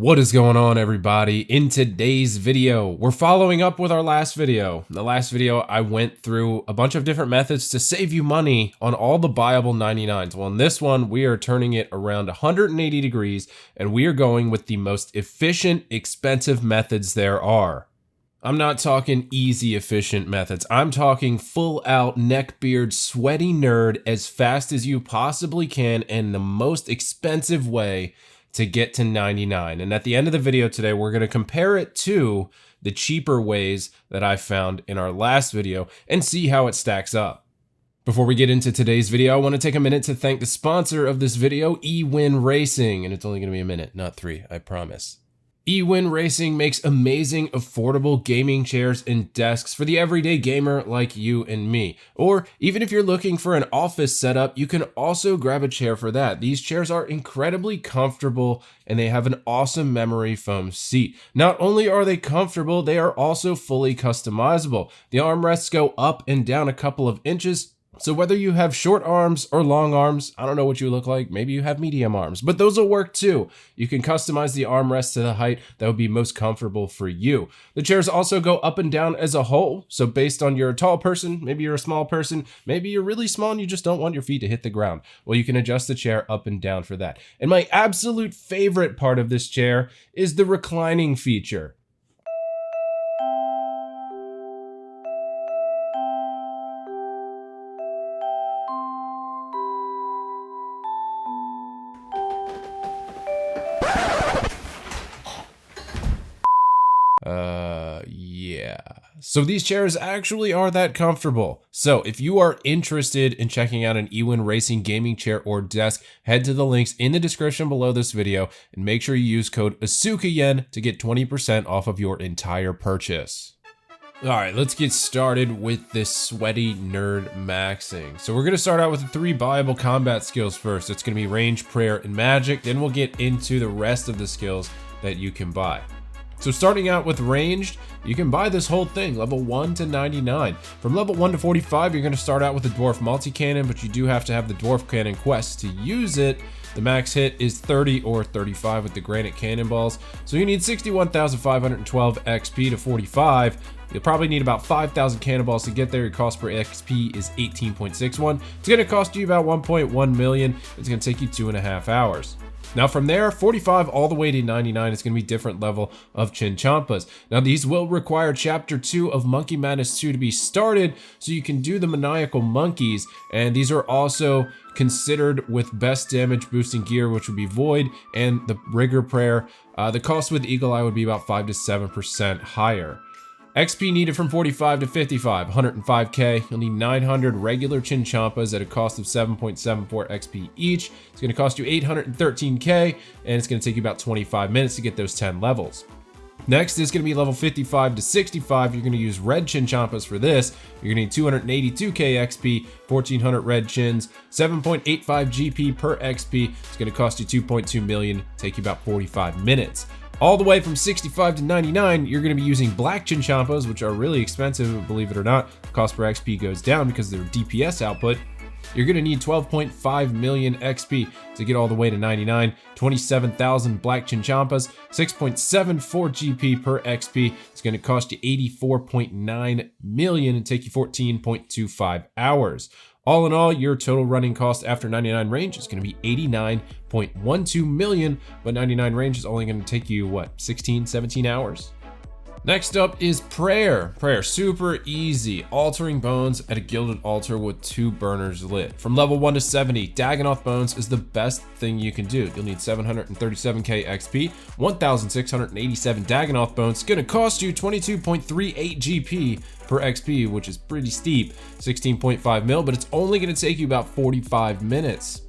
What is going on, everybody? In today's video, we're following up with our last video. In the last video, I went through a bunch of different methods to save you money on all the buyable 99s. Well, in this one, we are turning it around 180 degrees, and we are going with the most efficient, expensive methods there are. I'm not talking easy, efficient methods. I'm talking full out, neckbeard, sweaty nerd as fast as you possibly can and the most expensive way to get to 99. And at the end of the video today, we're going to compare it to the cheaper ways that I found in our last video and see how it stacks up. Before we get into today's video, I want to take a minute to thank the sponsor of this video, eWin Racing. And it's only going to be a minute, not 3, I promise. eWin Racing makes amazing, affordable gaming chairs and desks for the everyday gamer like you and me. Or even if you're looking for an office setup, you can also grab a chair for that. These chairs are incredibly comfortable and they have an awesome memory foam seat. Not only are they comfortable, they are also fully customizable. The armrests go up and down a couple of inches. So whether you have short arms or long arms, I don't know what you look like, maybe you have medium arms, but those will work too. You can customize the armrest to the height that would be most comfortable for you. The chairs also go up and down as a whole, so based on you're a tall person, maybe you're a small person, maybe you're really small and you just don't want your feet to hit the ground. Well, you can adjust the chair up and down for that. And my absolute favorite part of this chair is the reclining feature. Yeah. So these chairs actually are that comfortable. So if you are interested in checking out an eWin Racing gaming chair or desk, head to the links in the description below this video and make sure you use code AsukaYen to get 20% off of your entire purchase. All right, let's get started with this sweaty nerd maxing. So we're gonna start out with the 3 buyable combat skills first. It's gonna be range, prayer, and magic. Then we'll get into the rest of the skills that you can buy. So starting out with ranged, you can buy this whole thing, level 1 to 99. From level 1 to 45, you're gonna start out with the dwarf multi-cannon, but you do have to have the dwarf cannon quest to use it. The max hit is 30 or 35 with the granite cannonballs. So you need 61,512 XP to 45. You'll probably need about 5,000 cannonballs to get there. Your cost per XP is 18.61. It's gonna cost you about 1.1 million. It's gonna take you 2.5 hours. Now from there, 45 all the way to 99 is going to be different level of Chinchampas. Now these will require chapter 2 of Monkey Madness 2 to be started so you can do the maniacal monkeys, and these are also considered with best damage boosting gear, which would be Void and the Rigor Prayer. The cost with Eagle Eye would be about 5 to 7% higher. XP needed from 45 to 55, 105k. You'll need 900 regular Chinchampas at a cost of 7.74 XP each. It's going to cost you 813k, and it's going to take you about 25 minutes to get those 10 levels. Next is going to be level 55 to 65. You're going to use red Chinchampas for this. You're going to need 282k XP, 1400 red chins, 7.85 GP per XP. It's going to cost you 2.2 million, take you about 45 minutes. All the way from 65 to 99, you're going to be using black Chinchampas, which are really expensive, believe it or not. The cost per XP goes down because of their DPS output. You're going to need 12.5 million XP to get all the way to 99, 27,000 black Chinchampas, 6.74 GP per XP. It's going to cost you 84.9 million and take you 14.25 hours. All in all, your total running cost after 99 range is going to be 89.12 million, but 99 range is only going to take you, what, 16, 17 hours? Next up is prayer. Prayer, super easy. Altering bones at a gilded altar with 2 burners lit. From level 1 to 70, Dagonoth bones is the best thing you can do. You'll need 737k XP, 1,687 Dagonoth bones. It's gonna cost you 22.38 GP per XP, which is pretty steep, 16.5 mil, but it's only gonna take you about 45 minutes.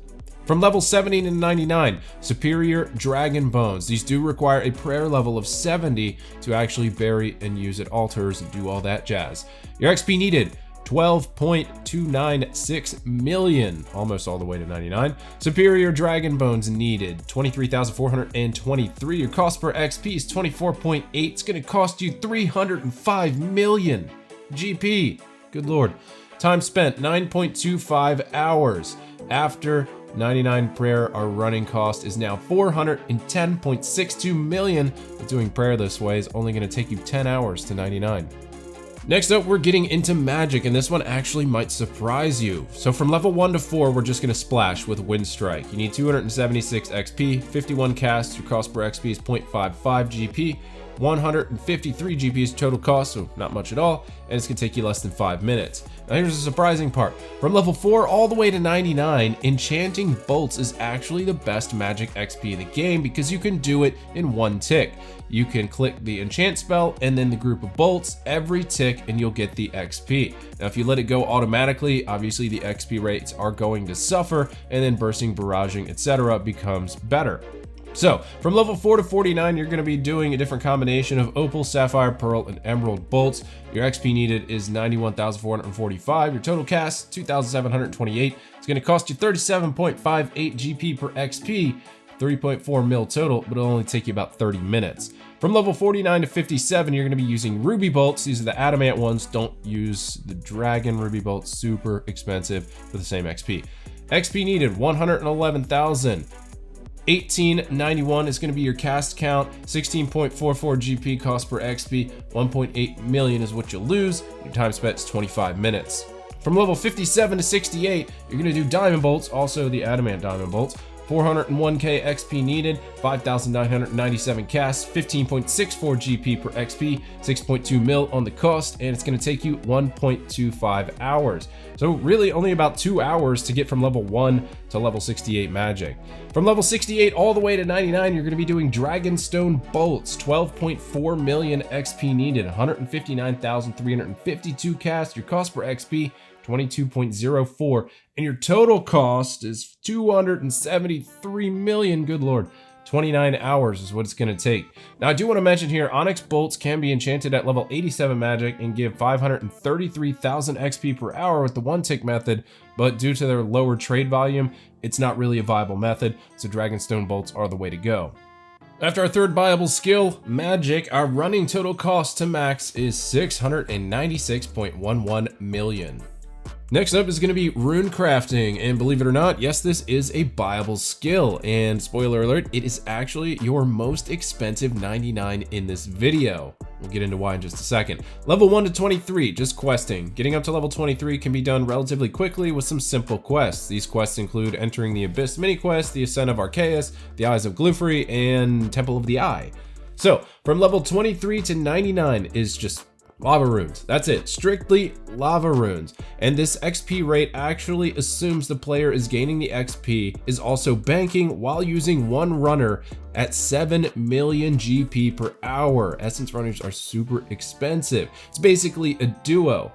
From level 70 to 99, Superior Dragon Bones. These do require a prayer level of 70 to actually bury and use at altars and do all that jazz. Your XP needed, 12.296 million, almost all the way to 99. Superior Dragon Bones needed, 23,423. Your cost per XP is 24.8. It's gonna cost you 305 million GP. Good lord. Time spent 9.25 hours. After 99 prayer, our running cost is now 410.62 million. But doing prayer this way is only going to take you 10 hours to 99. Next up, we're getting into magic, and this one actually might surprise you. So from level 1 to 4, we're just gonna splash with Wind Strike. You need 276 XP, 51 casts, your cost per XP is 0.55 GP, 153 GP is total cost, so not much at all, and it's gonna take you less than 5 minutes. Now here's the surprising part. From level 4 all the way to 99, enchanting bolts is actually the best magic XP in the game because you can do it in one tick. You can click the enchant spell and then the group of bolts every tick and you'll get the XP. Now if you let it go automatically, obviously the XP rates are going to suffer, and then bursting, barraging, etc. becomes better. So from level 4 to 49, you're going to be doing a different combination of opal, sapphire, pearl, and emerald bolts. Your XP needed is 91,445. Your total cast, 2,728. It's going to cost you 37.58 GP per XP, 3.4 mil total, but it'll only take you about 30 minutes. From level 49 to 57, you're going to be using ruby bolts. These are the adamant ones. Don't use the dragon ruby bolts, super expensive for the same XP. XP needed 111,000. 1891 is going to be your cast count, 16.44 GP cost per XP, 1.8 million is what you'll lose. Your time spent is 25 minutes. From level 57 to 68, you're going to do diamond bolts, also the adamant diamond bolts. 401k XP needed, 5,997 casts, 15.64 GP per XP, 6.2 mil on the cost, and it's going to take you 1.25 hours. So really only about 2 hours to get from level 1 to level 68 magic. From level 68 all the way to 99, you're going to be doing Dragonstone bolts, 12.4 million XP needed, 159,352 casts, your cost per XP, 22.04, and your total cost is 273 million, good lord. 29 hours is what it's going to take. Now I do want to mention here, Onyx bolts can be enchanted at level 87 magic and give 533,000 XP per hour with the one tick method, but due to their lower trade volume, it's not really a viable method, so Dragonstone bolts are the way to go. After our third viable skill, magic, our running total cost to max is 696.11 million. Next up is going to be Runecrafting, and believe it or not, yes, this is a viable skill, and spoiler alert, it is actually your most expensive 99 in this video. We'll get into why in just a second. Level 1 to 23, just questing. Getting up to level 23 can be done relatively quickly with some simple quests. These quests include entering the Abyss mini quest, the Ascent of Arceus, the Eyes of Glufri, and Temple of the Eye. So from level 23 to 99 is just lava runes. That's it, strictly lava runes. And this XP rate actually assumes the player is gaining the XP, is also banking while using one runner at 7 million GP per hour. Essence runners are super expensive. It's basically a duo.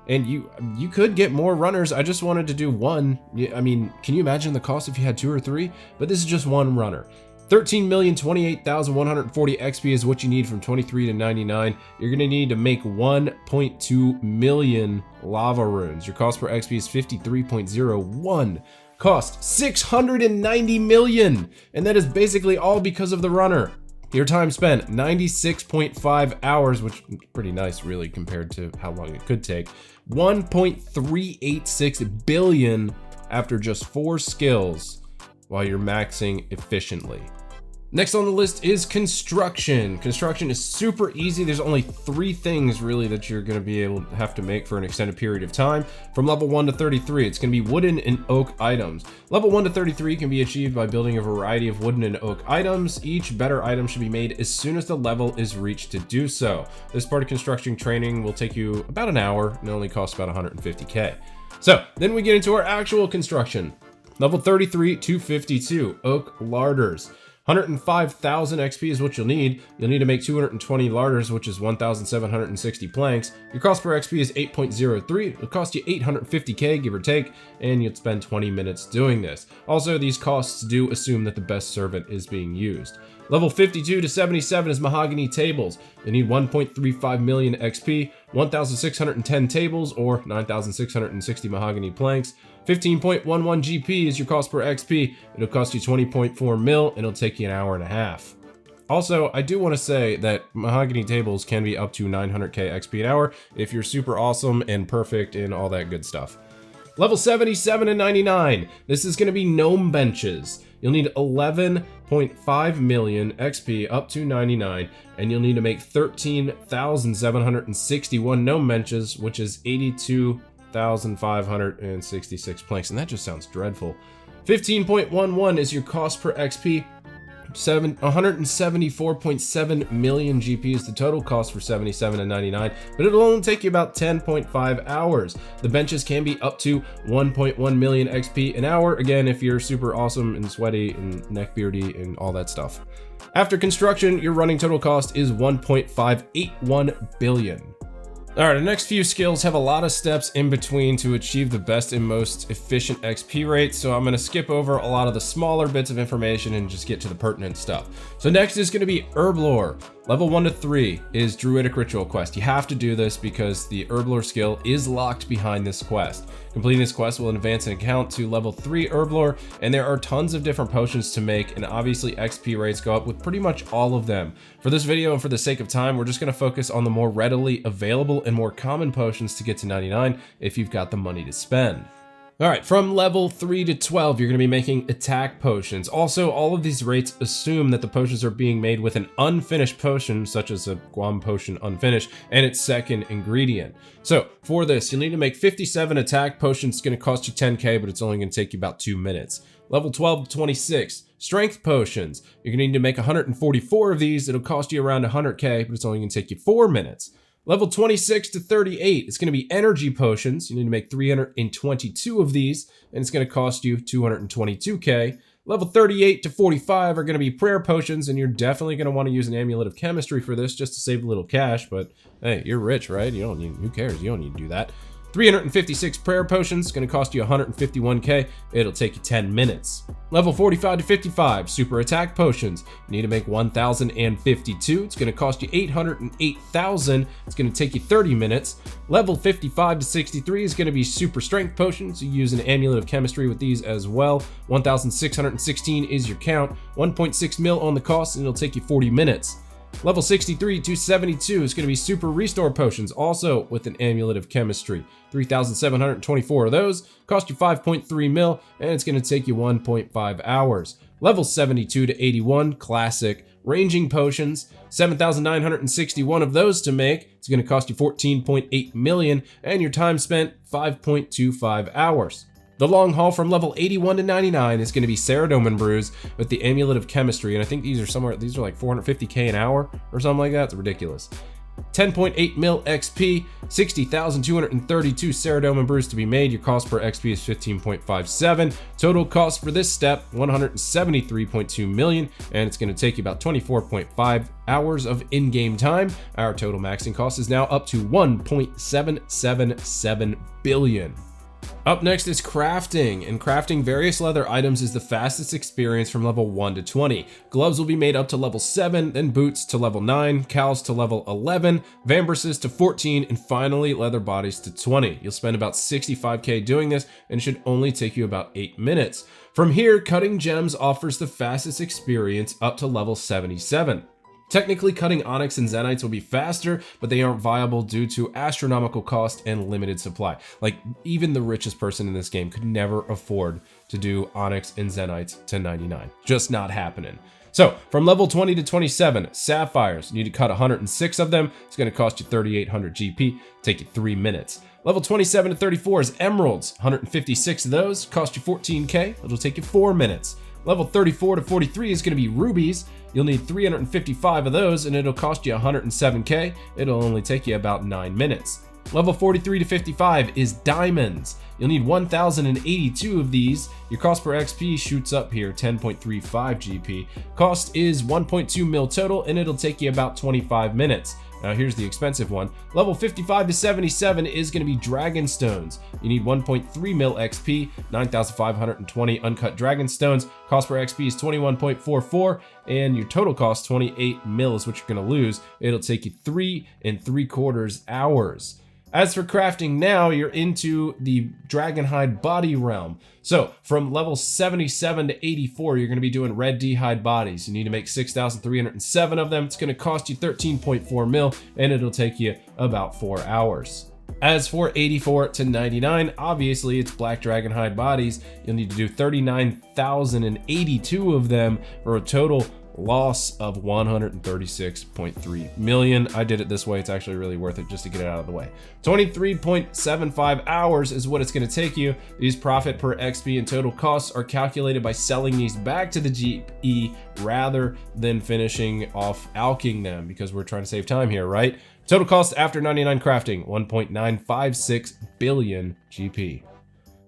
And you could get more runners. I just wanted to do one. I mean, can you imagine the cost if you had 2 or 3? But this is just one runner. 13,028,140 XP is what you need from 23 to 99. You're going to need to make 1.2 million lava runes. Your cost per XP is 53.01. Cost 690 million. And that is basically all because of the runner. Your time spent 96.5 hours, which is pretty nice really compared to how long it could take. 1.386 billion after just 4 skills while you're maxing efficiently. Next on the list is construction. Construction is super easy. There's only 3 things really that you're going to be able to have to make for an extended period of time. From level 1 to 33, it's going to be wooden and oak items. Level 1 to 33 can be achieved by building a variety of wooden and oak items. Each better item should be made as soon as the level is reached to do so. This part of construction training will take you about an hour and only costs about 150k. So then we get into our actual construction. Level 33 to 52, oak larders. 105,000 XP is what you'll need. You'll need to make 220 larders, which is 1,760 planks. Your cost per XP is 8.03. It'll cost you 850k, give or take, and you'll spend 20 minutes doing this. Also, these costs do assume that the best servant is being used. Level 52 to 77 is mahogany tables. You need 1.35 million XP, 1,610 tables, or 9,660 mahogany planks. 15.11 GP is your cost per XP. It'll cost you 20.4 mil, and it'll take you an hour and a half. Also, I do want to say that mahogany tables can be up to 900k XP an hour if you're super awesome and perfect and all that good stuff. Level 77 and 99. This is going to be gnome benches. You'll need 11.5 million XP up to 99, and you'll need to make 13,761 gnome benches, which is 82,566 planks, and that just sounds dreadful. 15.11 is your cost per XP. 174.7 million GP is the total cost for 77 and 99, but it'll only take you about 10.5 hours. The benches can be up to 1.1 million XP an hour, again, if you're super awesome and sweaty and neckbeardy and all that stuff. After construction, your running total cost is 1.581 billion. All right, the next few skills have a lot of steps in between to achieve the best and most efficient XP rate, so I'm gonna skip over a lot of the smaller bits of information and just get to the pertinent stuff. So next is gonna be Herblore. Level 1 to 3 is Druidic Ritual Quest. You have to do this because the Herblore skill is locked behind this quest. Completing this quest will advance an account to level 3 Herblore, and there are tons of different potions to make, and obviously XP rates go up with pretty much all of them. For this video and for the sake of time, we're just gonna focus on the more readily available and more common potions to get to 99 if you've got the money to spend. All right, from level 3 to 12, you're gonna be making attack potions. Also, all of these rates assume that the potions are being made with an unfinished potion, such as a Guam potion unfinished, and its second ingredient. So for this, you'll need to make 57 attack potions. It's gonna cost you 10k, but it's only gonna take you about 2 minutes. Level 12 to 26, strength potions. You're gonna need to make 144 of these. It'll cost you around 100k, but it's only gonna take you 4 minutes. Level 26 to 38, it's going to be energy potions. You need to make 322 of these, and it's going to cost you 222k. Level 38 to 45 are going to be prayer potions, and you're definitely going to want to use an amulet of chemistry for this just to save a little cash, but hey, you're rich, right? You don't need, who cares? You don't need to do that. 356 prayer potions, gonna cost you 151k. It'll take you 10 minutes. Level 45 to 55, super attack potions. You need to make 1,052. It's gonna cost you 808,000. It's gonna take you 30 minutes. Level 55 to 63 is gonna be super strength potions. You use an amulet of chemistry with these as well. 1,616 is your count. 1.6 mil on the cost, and it'll take you 40 minutes. Level 63 to 72 is going to be super restore potions, also with an amulet of chemistry. 3,724 of those, cost you 5.3 mil, and it's going to take you 1.5 hours. Level 72 to 81, classic ranging potions. 7,961 of those to make. It's going to cost you 14.8 million, and your time spent 5.25 hours. The long haul from level 81 to 99 is going to be Ceridome Brews with the Amulet of Chemistry, and I think these are like 450k an hour or something like that. It's ridiculous. 10.8 mil XP, 60,232 Ceridome Brews to be made. Your cost per XP is 15.57. Total cost for this step, 173.2 million, and it's going to take you about 24.5 hours of in-game time. Our total maxing cost is now up to 1.777 billion. Up next is crafting, and crafting various leather items is the fastest experience from level 1 to 20. Gloves will be made up to level 7, then boots to level 9, cows to level 11, vambraces to 14, and finally leather bodies to 20. You'll spend about 65k doing this, and it should only take you about 8 minutes. From here, cutting gems offers the fastest experience up to level 77. Technically, cutting onyx and zenites will be faster, but they aren't viable due to astronomical cost and limited supply. Like, even the richest person in this game could never afford to do onyx and zenites to 99. Just not happening. So, from level 20 to 27, sapphires. You need to cut 106 of them. It's going to cost you 3,800 GP, take you 3 minutes. Level 27 to 34 is emeralds. 156 of those, cost you 14k. It'll take you 4 minutes. Level 34 to 43 is going to be rubies. You'll need 355 of those, and it'll cost you 107k. It'll only take you about 9 minutes. Level 43 to 55 is diamonds. You'll need 1,082 of these. Your cost per XP shoots up here, 10.35 GP. Cost is 1.2 mil total, and it'll take you about 25 minutes. Now here's the expensive one. Level 55 to 77 is going to be dragon stones. You need 1.3 mil XP, 9,520 uncut dragon stones. Cost per XP is 21.44, and your total cost 28 mil is what you're going to lose. It'll take you 3 3/4 hours. As for crafting now, you're into the Dragonhide body realm. So from level 77 to 84, you're gonna be doing red d'hide bodies. You need to make 6,307 of them. It's gonna cost you 13.4 mil, and it'll take you about 4 hours. As for 84 to 99, obviously it's black Dragonhide bodies. You'll need to do 39,082 of them for a total loss of 136.3 million. I did it this way. It's actually really worth it just to get it out of the way. 23.75 hours is what it's going to take you. These profit per XP and total costs are calculated by selling these back to the GE rather than finishing off alking them, because we're trying to save time here, right? Total cost after 99 crafting, 1.956 billion GP.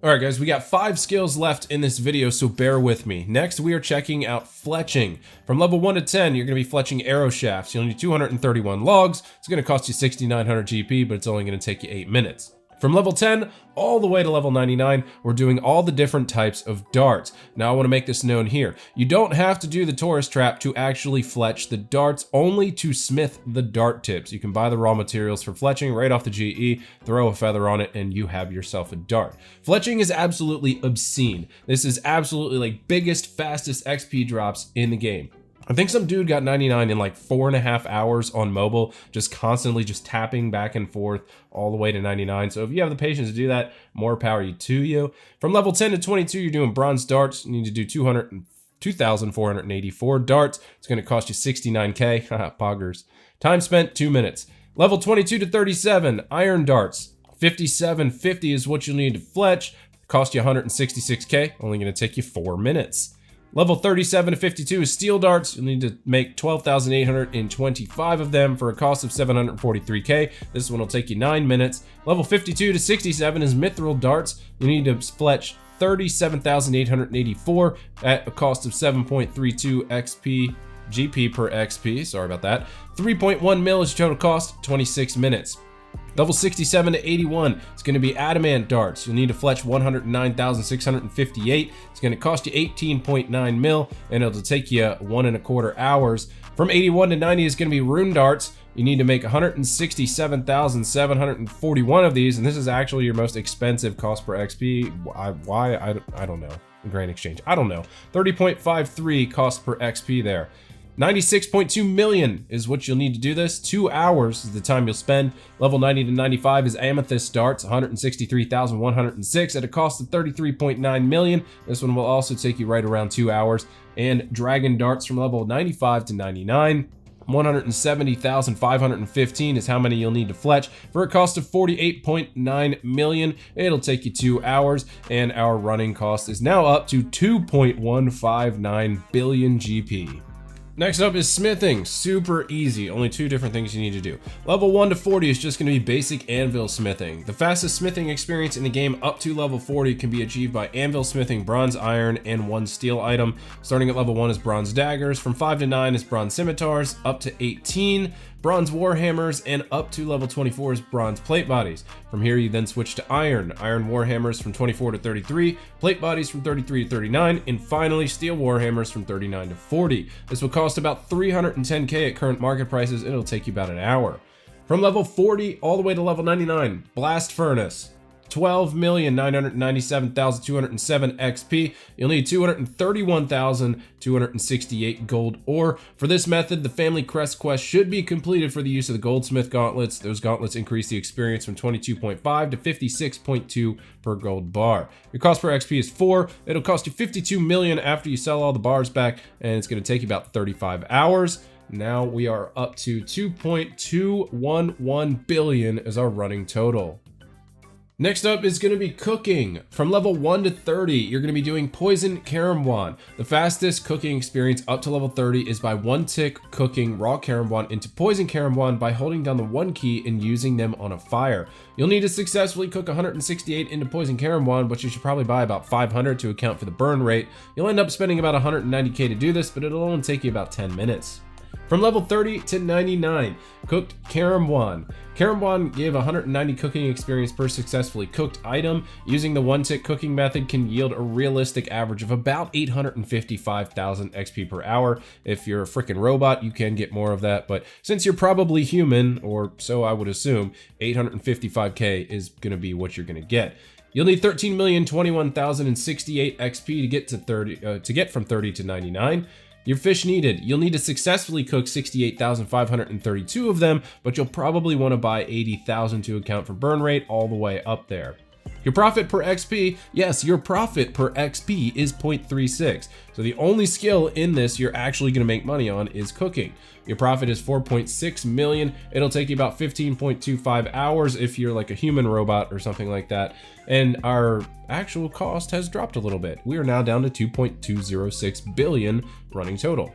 All right, guys, we got 5 skills left in this video, so bear with me. Next, we are checking out Fletching. From level 1 to 10, you're gonna be fletching arrow shafts. You'll need 231 logs. It's gonna cost you 6,900 GP, but it's only gonna take you 8 minutes. From level 10 all the way to level 99, we're doing all the different types of darts. Now, I wanna make this known here. You don't have to do the Taurus trap to actually fletch the darts, only to smith the dart tips. You can buy the raw materials for fletching right off the GE, throw a feather on it, and you have yourself a dart. Fletching is absolutely obscene. This is absolutely like biggest, fastest XP drops in the game. I think some dude got 99 in like 4.5 hours on mobile, just constantly just tapping back and forth all the way to 99. So if you have the patience to do that, more power to you. From level 10 to 22, you're doing bronze darts. You need to do 2,484 darts. It's going to cost you 69K. Poggers. Time spent 2 minutes. Level 22 to 37, iron darts. 5750 is what you'll need to fletch. Cost you 166K. Only going to take you 4 minutes. Level 37 to 52 is steel darts. You'll need to make 12,825 of them for a cost of 743K. This one will take you 9 minutes. Level 52 to 67 is mithril darts. You need to fletch 37,884 at a cost of 7.32 GP per XP. Sorry about that. 3.1 mil is your total cost, 26 minutes. Level 67 to 81, it's going to be adamant darts. You'll need to fletch 109,658. It's going to cost you 18.9 mil, and it'll take you 1.25 hours. From 81 to 90 is going to be rune darts. You need to make 167,741 of these, and this is actually your most expensive cost per XP. Why? I don't know. Grain exchange. I don't know. 30.53 cost per XP there. 96.2 million is what you'll need to do this. 2 hours is the time you'll spend. Level 90 to 95 is amethyst darts, 163,106 at a cost of 33.9 million. This one will also take you right around 2 hours. And dragon darts from level 95 to 99. 170,515 is how many you'll need to fletch for a cost of 48.9 million. It'll take you 2 hours, and our running cost is now up to 2.159 billion GP. Next up is smithing. Super easy, only 2 different things you need to do. Level 1 to 40 is just going to be basic anvil smithing. The fastest smithing experience in the game up to level 40 can be achieved by anvil smithing bronze iron and 1 steel item. Starting at level 1 is bronze daggers, from 5 to 9 is bronze scimitars, up to 18 bronze warhammers, and up to level 24 is bronze plate bodies. From here you then switch to iron warhammers from 24 to 33, plate bodies from 33 to 39, and finally steel warhammers from 39 to 40. This will cost about 310K at current market prices, and it'll take you about an hour. From level 40 all the way to level 99, blast furnace. 12,997,207 XP. You'll need 231,268 gold ore. For this method, the family crest quest should be completed for the use of the goldsmith gauntlets. Those gauntlets increase the experience from 22.5 to 56.2 per gold bar. Your cost per XP is 4. It'll cost you 52 million after you sell all the bars back, and it's going to take you about 35 hours. Now we are up to 2.211 billion as our running total. Next up is going to be cooking. From level 1 to 30, you're going to be doing poison caramwan. The fastest cooking experience up to level 30 is by 1-tick cooking raw caramwan into poison caramwan by holding down the 1 key and using them on a fire. You'll need to successfully cook 168 into poison caramwan, but you should probably buy about 500 to account for the burn rate. You'll end up spending about 190K to do this, but it'll only take you about 10 minutes. From level 30 to 99, cooked Carambuan. Carambuan gave 190 cooking experience per successfully cooked item. Using the one-tick cooking method can yield a realistic average of about 855,000 XP per hour. If you're a freaking robot, you can get more of that, but since you're probably human, or so I would assume, 855k is gonna be what you're gonna get. You'll need 13,021,068 XP to get from 30 to 99. Your fish needed. You'll need to successfully cook 68,532 of them, but you'll probably want to buy 80,000 to account for burn rate all the way up there. Your profit per XP, yes, your profit per XP is 0.36. So the only skill in this you're actually gonna make money on is cooking. Your profit is 4.6 million. It'll take you about 15.25 hours if you're like a human robot or something like that. And our actual cost has dropped a little bit. We are now down to 2.206 billion running total.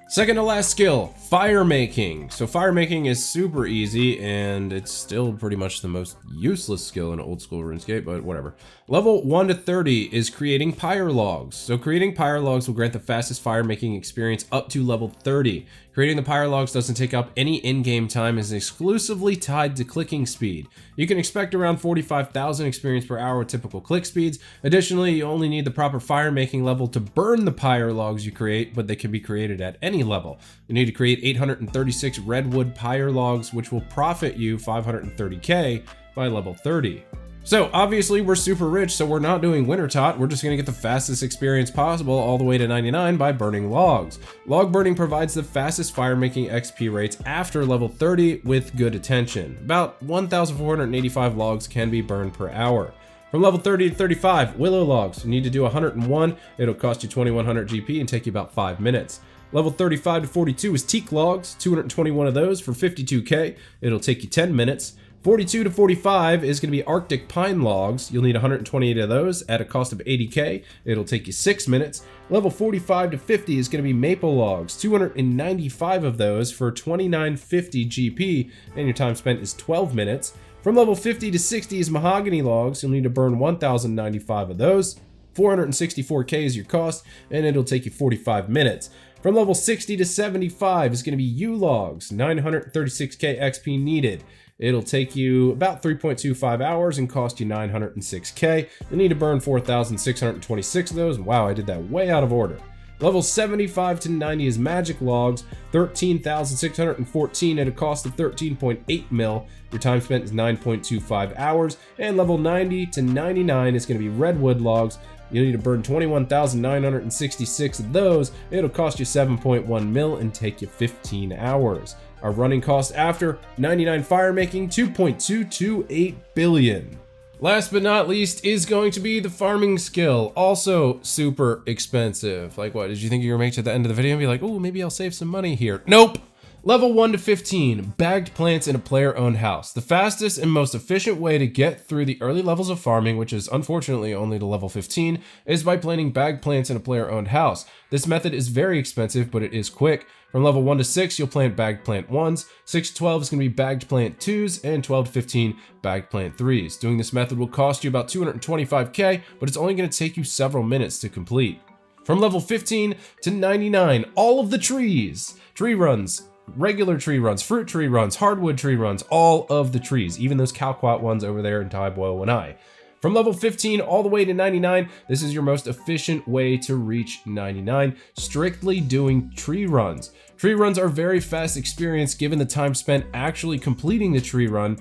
Second to last skill, Firemaking. So Firemaking is super easy and it's still pretty much the most useless skill in old school RuneScape, but whatever. Level 1 to 30 is creating pyre logs. So creating pyre logs will grant the fastest firemaking experience up to level 30. Creating the pyre logs doesn't take up any in-game time and is exclusively tied to clicking speed. You can expect around 45,000 experience per hour with typical click speeds. Additionally, you only need the proper firemaking level to burn the pyre logs you create, but they can be created at any level. You need to create 836 redwood pyre logs, which will profit you 530k by level 30. So obviously we're super rich, so we're not doing winter tot. We're just gonna get the fastest experience possible all the way to 99 by burning logs. Log burning provides the fastest firemaking XP rates after level 30 with good attention. About 1,485 logs can be burned per hour. From level 30 to 35, willow logs. You need to do 101. It'll cost you 2,100 GP and take you about 5 minutes. Level 35 to 42 is teak logs, 221 of those for 52k. It'll take you 10 minutes. 42 to 45 is going to be Arctic pine logs. You'll need 128 of those at a cost of 80k. It'll take you 6 minutes. Level 45 to 50 is going to be maple logs, 295 of those for 2950 GP, and your time spent is 12 minutes. From level 50 to 60 is mahogany logs. You'll need to burn 1095 of those. 464k is your cost, and it'll take you 45 minutes. From level 60 to 75 is going to be yew logs, 936k XP needed. It'll take you about 3.25 hours and cost you 906k. You'll need to burn 4,626 of those. Wow, I did that way out of order. Level 75 to 90 is magic logs, 13,614 at a cost of 13.8 mil. Your time spent is 9.25 hours. And level 90 to 99 is going to be redwood logs. You'll need to burn 21,966 of those. It'll cost you 7.1 mil and take you 15 hours. Our running cost after 99 firemaking, 2.228 billion. Last but not least is going to be the farming skill. Also super expensive. Like what, did you think you were gonna make it to the end of the video and be like, oh, maybe I'll save some money here? Nope. Level 1 to 15, bagged plants in a player-owned house. The fastest and most efficient way to get through the early levels of farming, which is unfortunately only to level 15, is by planting bagged plants in a player-owned house. This method is very expensive, but it is quick. From level 1 to 6, you'll plant bagged plant 1s, 6 to 12 is going to be bagged plant 2s, and 12 to 15, bagged plant 3s. Doing this method will cost you about 225k, but it's only going to take you several minutes to complete. From level 15 to 99, all of the trees, tree runs, regular tree runs, fruit tree runs, hardwood tree runs, all of the trees, even those Calquat ones over there in Tai Boyle and I. From level 15 all the way to 99, this is your most efficient way to reach 99, strictly doing tree runs. Tree runs are very fast experience given the time spent actually completing the tree run.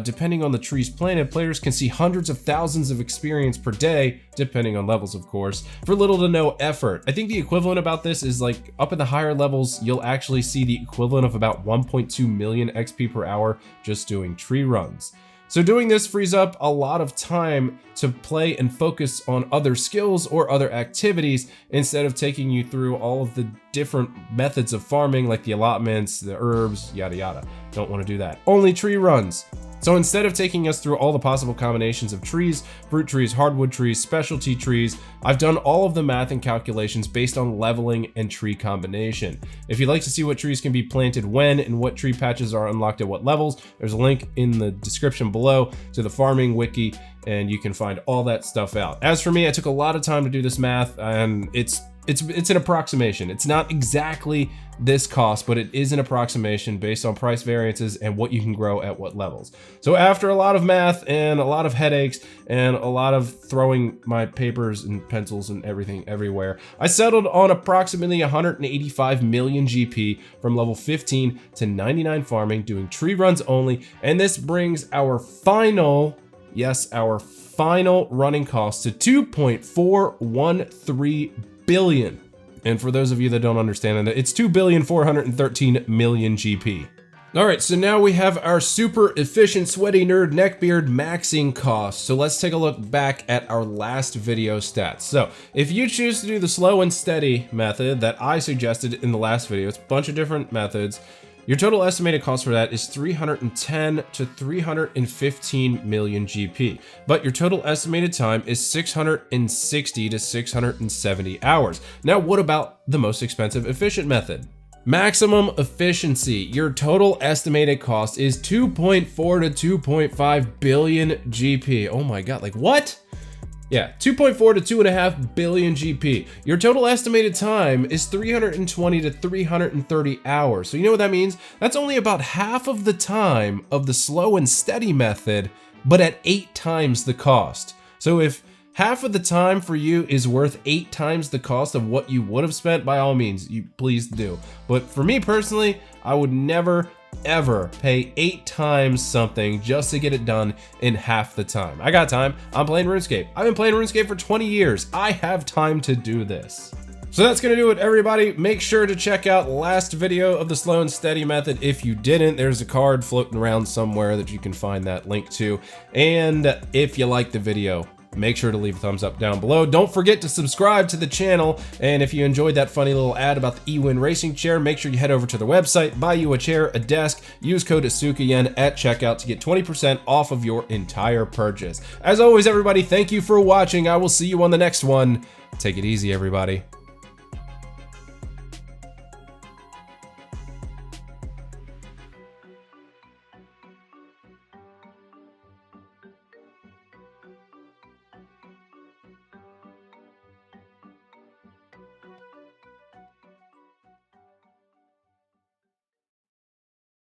Depending on the trees planted, players can see hundreds of thousands of experience per day, depending on levels of course, for little to no effort. I think the equivalent about this is like up in the higher levels, you'll actually see the equivalent of about 1.2 million XP per hour just doing tree runs. So doing this frees up a lot of time to play and focus on other skills or other activities instead of taking you through all of the different methods of farming like the allotments, the herbs, yada yada. Don't want to do that. Only tree runs. So instead of taking us through all the possible combinations of trees, fruit trees, hardwood trees, specialty trees, I've done all of the math and calculations based on leveling and tree combination. If you'd like to see what trees can be planted when and what tree patches are unlocked at what levels, there's a link in the description below to the farming wiki and you can find all that stuff out. As for me, I took a lot of time to do this math and it's it's an approximation. It's not exactly this cost, but it is an approximation based on price variances and what you can grow at what levels. So after a lot of math and a lot of headaches and a lot of throwing my papers and pencils and everything everywhere, I settled on approximately 185 million GP from level 15 to 99 farming, doing tree runs only. And this brings our final, yes, our final running cost to 2.413 billion. And for those of you that don't understand it, it's 2,413,000,000 GP. All right, so now we have our super efficient sweaty nerd neckbeard maxing cost. So let's take a look back at our last video stats. So if you choose to do the slow and steady method that I suggested in the last video, it's a bunch of different methods. Your total estimated cost for that is 310 to 315 million GP, but your total estimated time is 660 to 670 hours. Now, what about the most expensive efficient method? Maximum efficiency. Your total estimated cost is 2.4 to 2.5 billion GP. Oh my God, like what? Yeah, 2.4 to 2.5 billion GP. Your total estimated time is 320 to 330 hours. So you know what that means? That's only about half of the time of the slow and steady method, but at 8 times the cost. So if half of the time for you is worth 8 times the cost of what you would have spent, by all means, you please do. But for me personally, I would never ever pay 8 times something just to get it done in half the time. I got time. I'm playing RuneScape. I've been playing RuneScape for 20 years. I have time to do this. So that's gonna do it, everybody. Make sure to check out last video of the slow and steady method. If you didn't, there's a card floating around somewhere that you can find that link to. And if you like the video, make sure to leave a thumbs up down below. Don't forget to subscribe to the channel. And if you enjoyed that funny little ad about the eWin racing chair, make sure you head over to the website, buy you a chair, a desk, use code AsukaYen at checkout to get 20% off of your entire purchase. As always, everybody, thank you for watching. I will see you on the next one. Take it easy, everybody.